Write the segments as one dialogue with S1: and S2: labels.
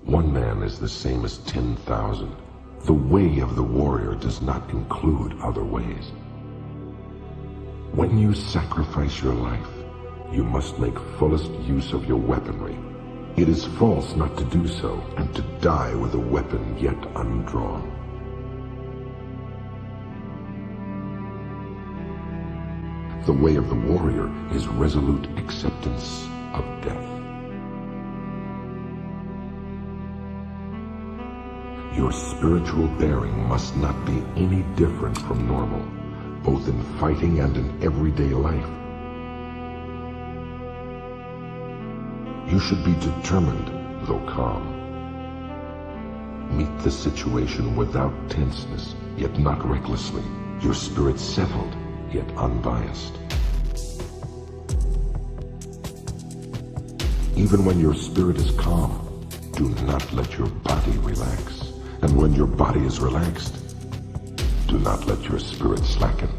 S1: One man is the same as 10,000. The way of the warrior does not include other ways. When you sacrifice your life, you must make fullest use of your weaponry. It is false not to do so, and to die with a weapon yet undrawn. The way of the warrior is resolute acceptance of death. Your spiritual bearing must not be any different from normal, both in fighting and in everyday life. You should be determined, though calm. Meet the situation without tenseness, yet not recklessly. Your spirit settled, yet unbiased. Even when your spirit is calm, do not let your body relax. And when your body is relaxed, do not let your spirit slacken.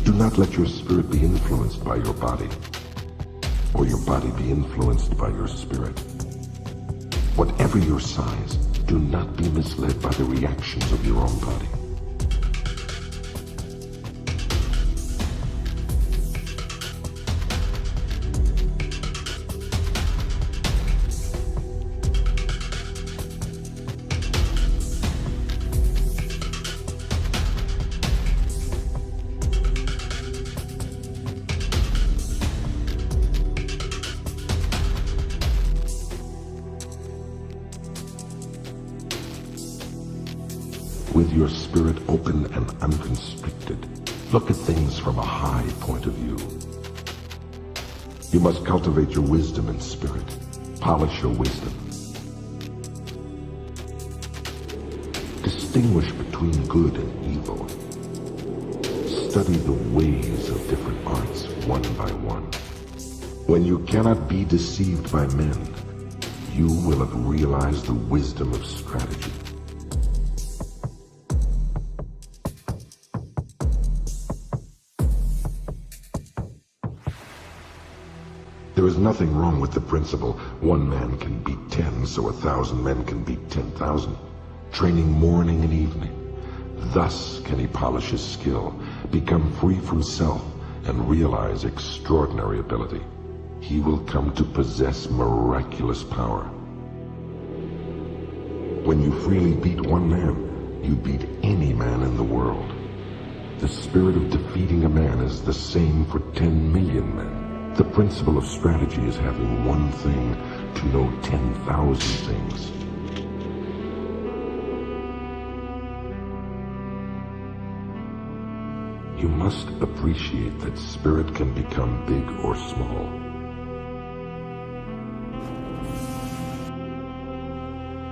S1: Do not let your spirit be influenced by your body, or your body be influenced by your spirit. Whatever your size, do not be misled by the reactions of your own body. With your spirit open and unconstricted, look at things from a high point of view. You must cultivate your wisdom and spirit. Polish your wisdom. Distinguish between good and evil. Study the ways of different arts one by one. When you cannot be deceived by men, you will have realized the wisdom of strategy. There is nothing wrong with the principle, one man can beat 10, so 1,000 men can beat 10,000, training morning and evening. Thus can he polish his skill, become free from self, and realize extraordinary ability. He will come to possess miraculous power. When you freely beat one man, you beat any man in the world. The spirit of defeating a man is the same for 10 million men. The principle of strategy is having one thing to know 10,000 things. You must appreciate that spirit can become big or small.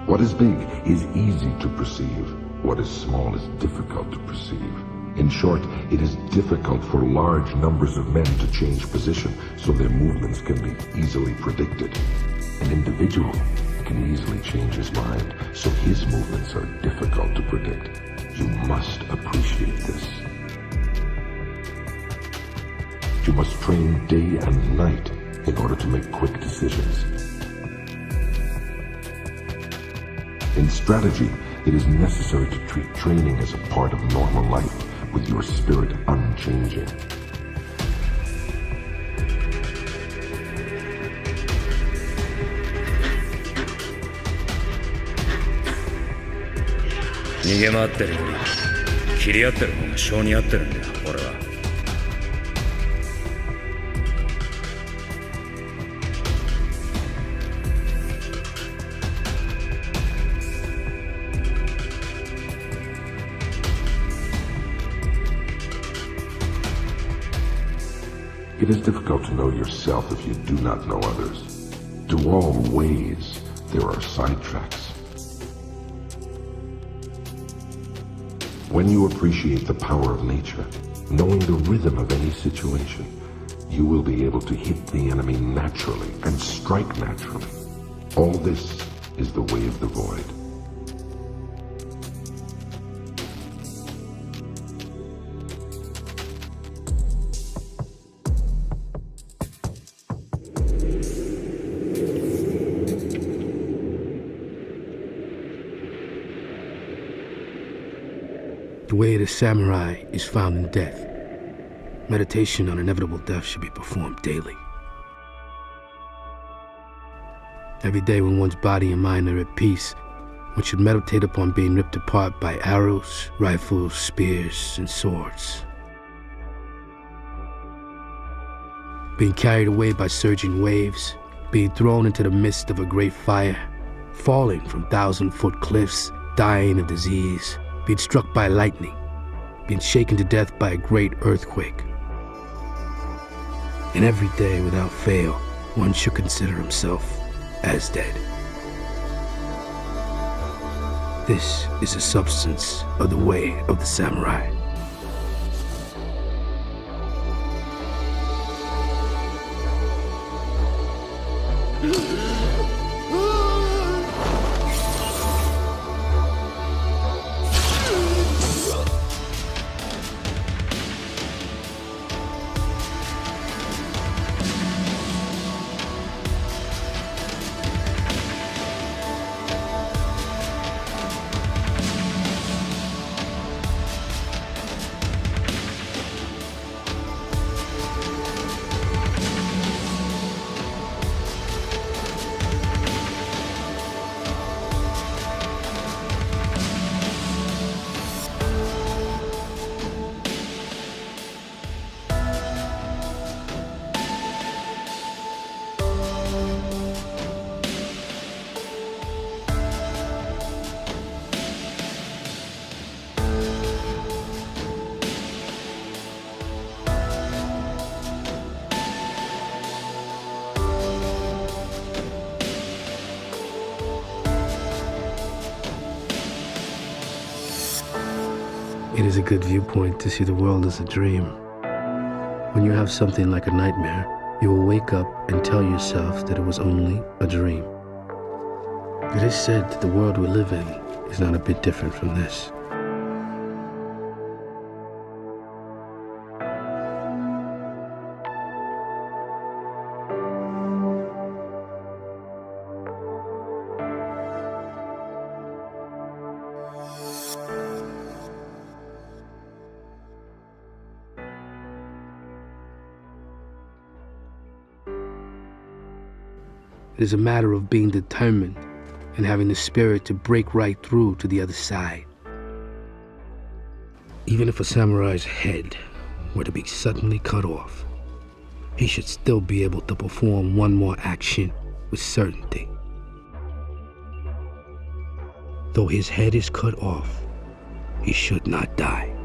S1: What is big is easy to perceive. What is small is difficult to perceive. In short, it is difficult for large numbers of men to change position, so their movements can be easily predicted. An individual can easily change his mind, so his movements are difficult to predict. You must appreciate this. You must train day and night in order to make quick decisions. In strategy, it is necessary to treat training as a part of normal life, with your spirit unchanging. It is difficult to know yourself if you do not know others. To all ways, there are sidetracks. When you appreciate the power of nature, knowing the rhythm of any situation, you will be able to hit the enemy naturally and strike naturally. All this is the way of the void.
S2: The way of the samurai is found in death. Meditation on inevitable death should be performed daily. Every day when one's body and mind are at peace, one should meditate upon being ripped apart by arrows, rifles, spears, and swords. Being carried away by surging waves, being thrown into the midst of a great fire, falling from 1,000-foot cliffs, dying of disease, being struck by lightning, being shaken to death by a great earthquake. And every day without fail, one should consider himself as dead. This is the substance of the way of the samurai. It is a good viewpoint to see the world as a dream. When you have something like a nightmare, you will wake up and tell yourself that it was only a dream. It is said that the world we live in is not a bit different from this. It is a matter of being determined and having the spirit to break right through to the other side. Even if a samurai's head were to be suddenly cut off, he should still be able to perform one more action with certainty. Though his head is cut off, he should not die.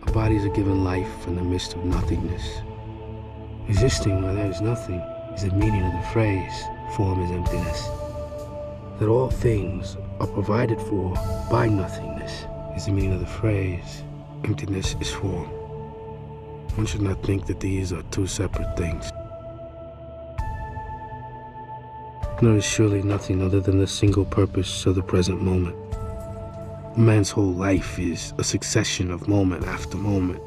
S2: Our bodies are given life from the midst of nothingness. Existing where there is nothing is the meaning of the phrase, form is emptiness. That all things are provided for by nothingness is the meaning of the phrase, emptiness is form. One should not think that these are two separate things. There is surely nothing other than the single purpose of the present moment. Man's whole life is a succession of moment after moment.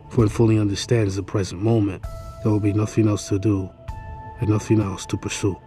S2: If one fully understands the present moment, there will be nothing else to do and nothing else to pursue.